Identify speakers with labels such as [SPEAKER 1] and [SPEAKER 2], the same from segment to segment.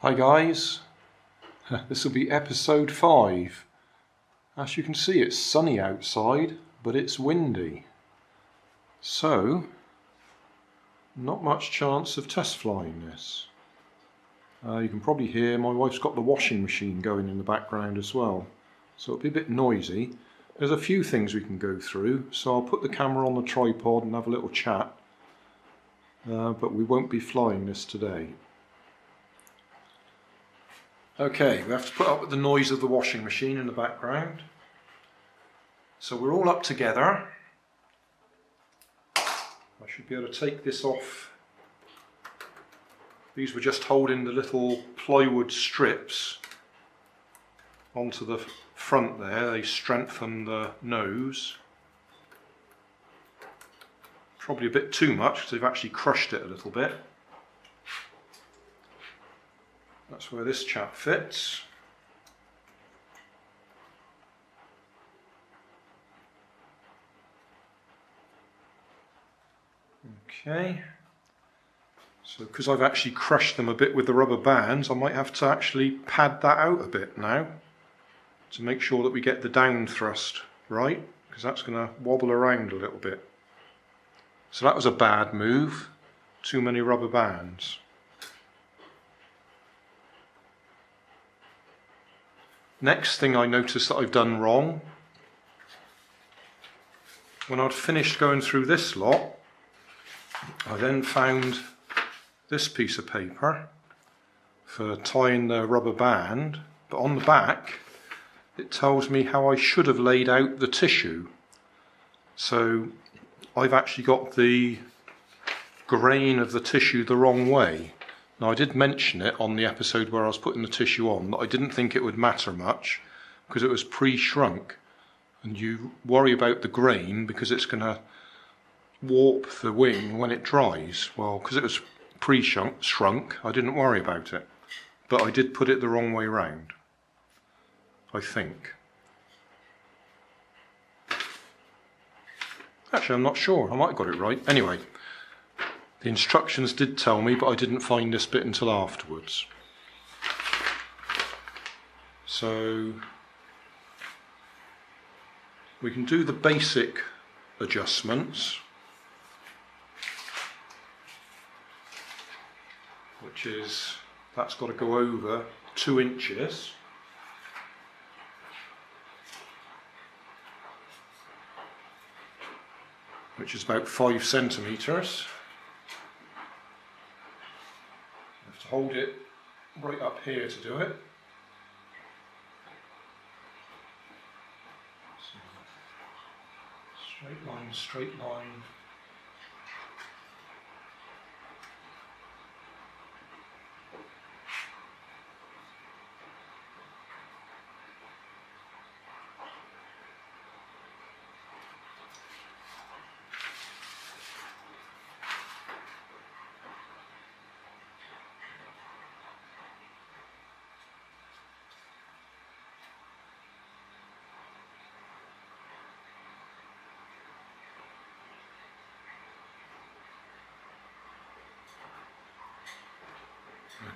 [SPEAKER 1] Hi guys, this will be episode 5. As you can see, it's sunny outside, but it's windy. So, not much chance of test flying this. You can probably hear my wife's got the washing machine going in the background as well. So it'll be a bit noisy. There's a few things we can go through, so I'll put the camera on the tripod and have a little chat. But we won't be flying this today. Okay, we have to put up with the noise of the washing machine in the background. So we're all up together. I should be able to take this off. These were just holding the little plywood strips onto the front there. They strengthen the nose. Probably a bit too much because they've actually crushed it a little bit. That's where this chap fits. Okay, so because I've actually crushed them a bit with the rubber bands, I might have to actually pad that out a bit now to make sure that we get the down thrust right, because that's going to wobble around a little bit. So that was a bad move, too many rubber bands. Next thing I noticed that I've done wrong, when I'd finished going through this lot, I then found this piece of paper for tying the rubber band, but on the back it tells me how I should have laid out the tissue. So I've actually got the grain of the tissue the wrong way. Now I did mention it on the episode where I was putting the tissue on that I didn't think it would matter much because it was pre-shrunk, and you worry about the grain because it's going to warp the wing when it dries. Well, because it was pre-shrunk, I didn't worry about it, but I did put it the wrong way round, I think. Actually, I'm not sure, I might have got it right. Anyway, the instructions did tell me, but I didn't find this bit until afterwards. So we can do the basic adjustments, which is, that's got to go over 2 inches. Which is about 5 centimetres. You have to hold it right up here to do it. So, straight line, straight line.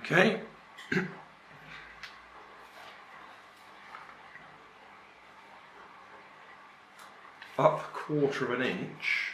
[SPEAKER 1] Okay. Up 1/4 of an inch.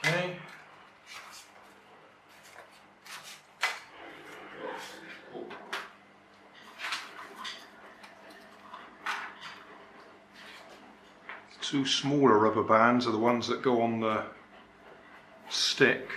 [SPEAKER 1] Okay. The 2 smaller rubber bands are the ones that go on the stick.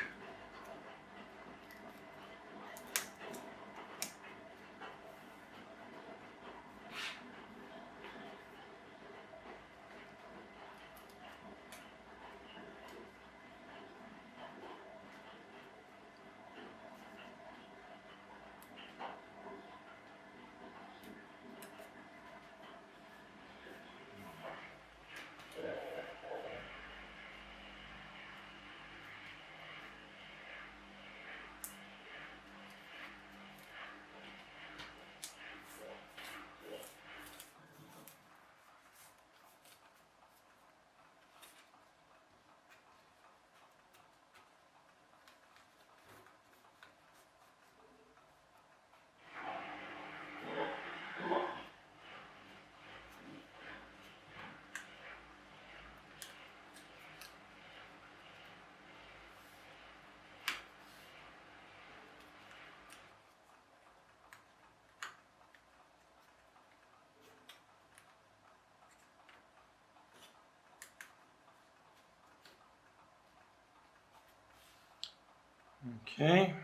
[SPEAKER 1] Okay.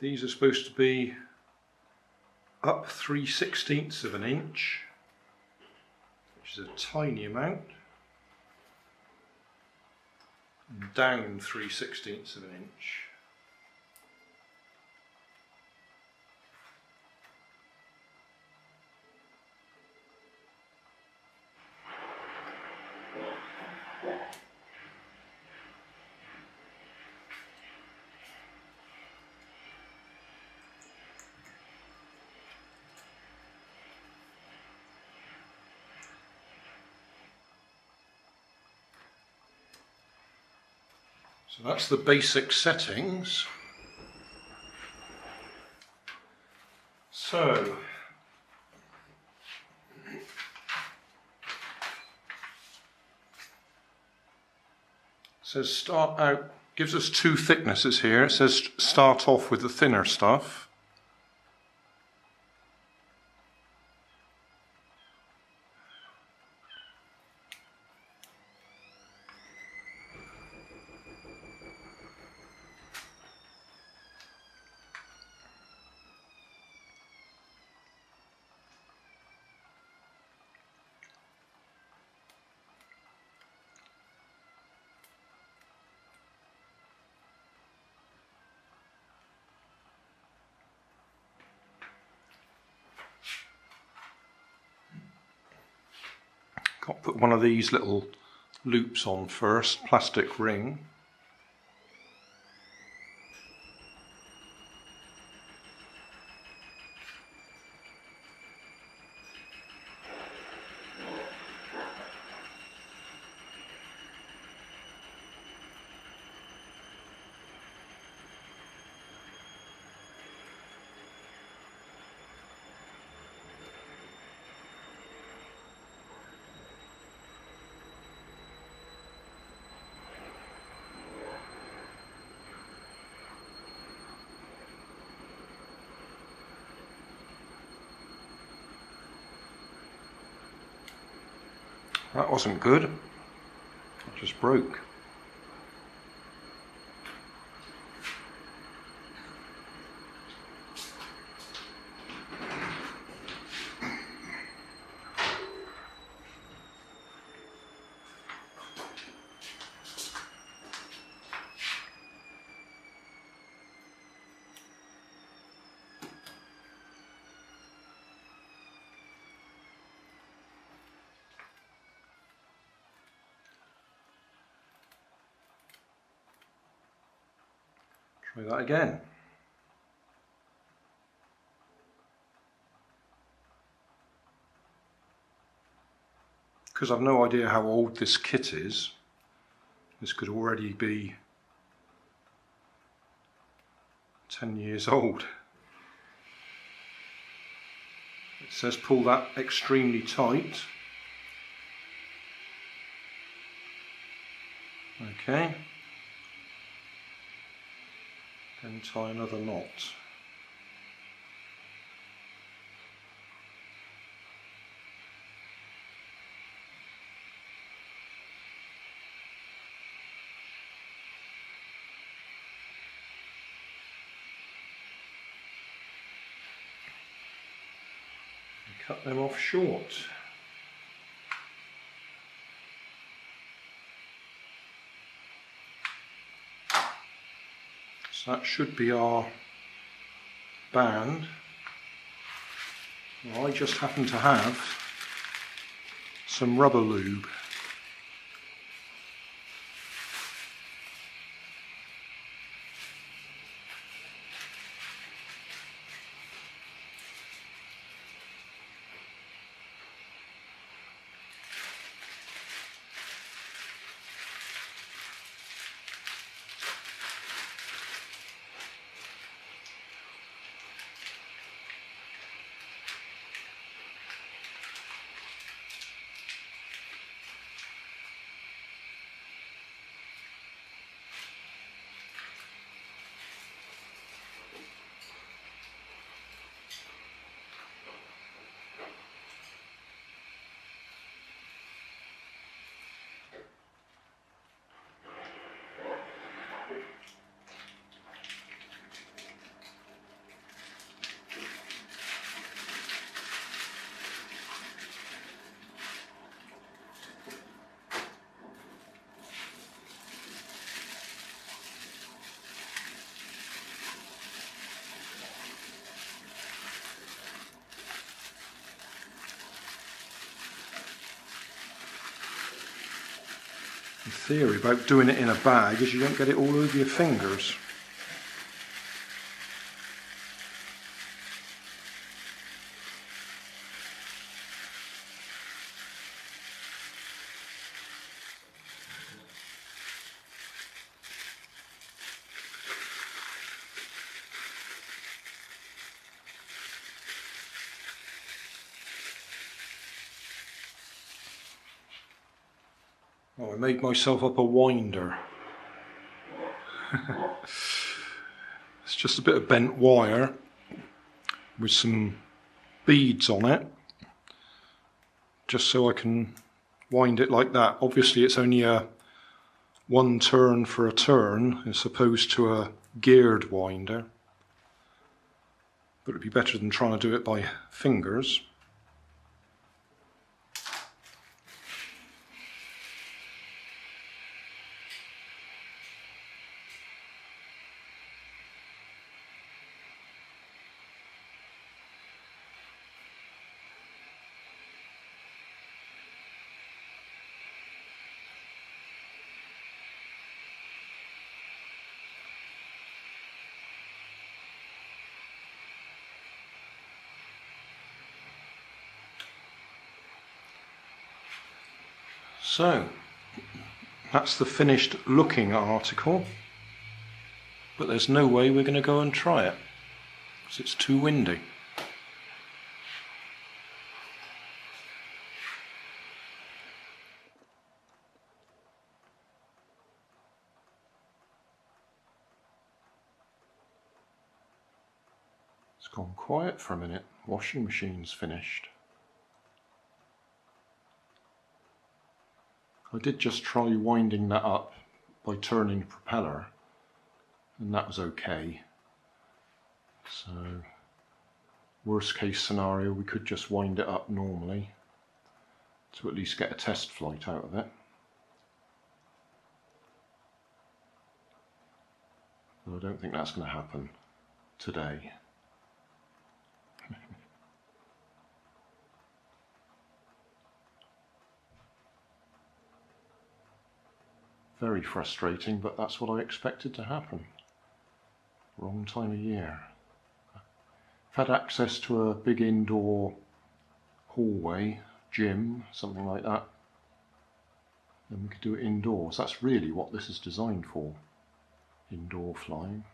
[SPEAKER 1] These are supposed to be up 3/16 of an inch, which is a tiny amount, and down 3/16 of an inch. So that's the basic settings. So it says start out, gives us two thicknesses here. It says start off with the thinner stuff. Got to put one of these little loops on first, plastic ring. That wasn't good. It just broke. Try that again. Because I've no idea how old this kit is, this could already be 10 years old. It says pull that extremely tight. Okay. Then tie another knot. And cut them off short. So that should be our band. Well, I just happen to have some rubber lube. theory about doing it in a bag is you don't get it all over your fingers. Oh, I made myself up a winder. It's just a bit of bent wire with some beads on it, just so I can wind it like that. Obviously it's only a one turn for a turn as opposed to a geared winder, but it'd be better than trying to do it by fingers. So, that's the finished looking article, but there's no way we're going to go and try it, because it's too windy. It's gone quiet for a minute. Washing machine's finished. I did just try winding that up by turning the propeller, and that was okay. So, worst case scenario, we could just wind it up normally to at least get a test flight out of it. But I don't think that's going to happen today. Very frustrating, but that's what I expected to happen. Wrong time of year. I've had access to a big indoor hallway, gym, something like that. Then we could do it indoors. That's really what this is designed for, indoor flying.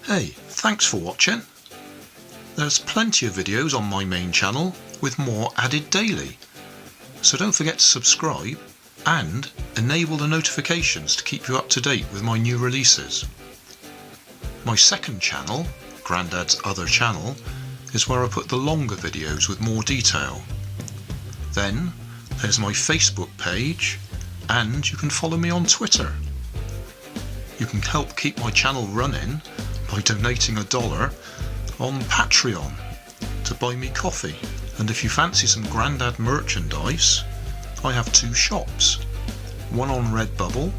[SPEAKER 2] Hey, thanks for watching. There's plenty of videos on my main channel with more added daily, so don't forget to subscribe and enable the notifications to keep you up to date with my new releases. My second channel, Grandad's Other Channel, is where I put the longer videos with more detail. Then there's my Facebook page, and you can follow me on Twitter. You can help keep my channel running by donating $1 on Patreon to buy me coffee. And if you fancy some Grandad merchandise, I have 2 shops, one on Redbubble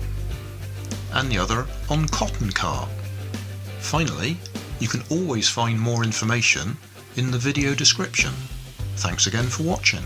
[SPEAKER 2] and the other on Cotton Cart. Finally, you can always find more information in the video description. Thanks again for watching.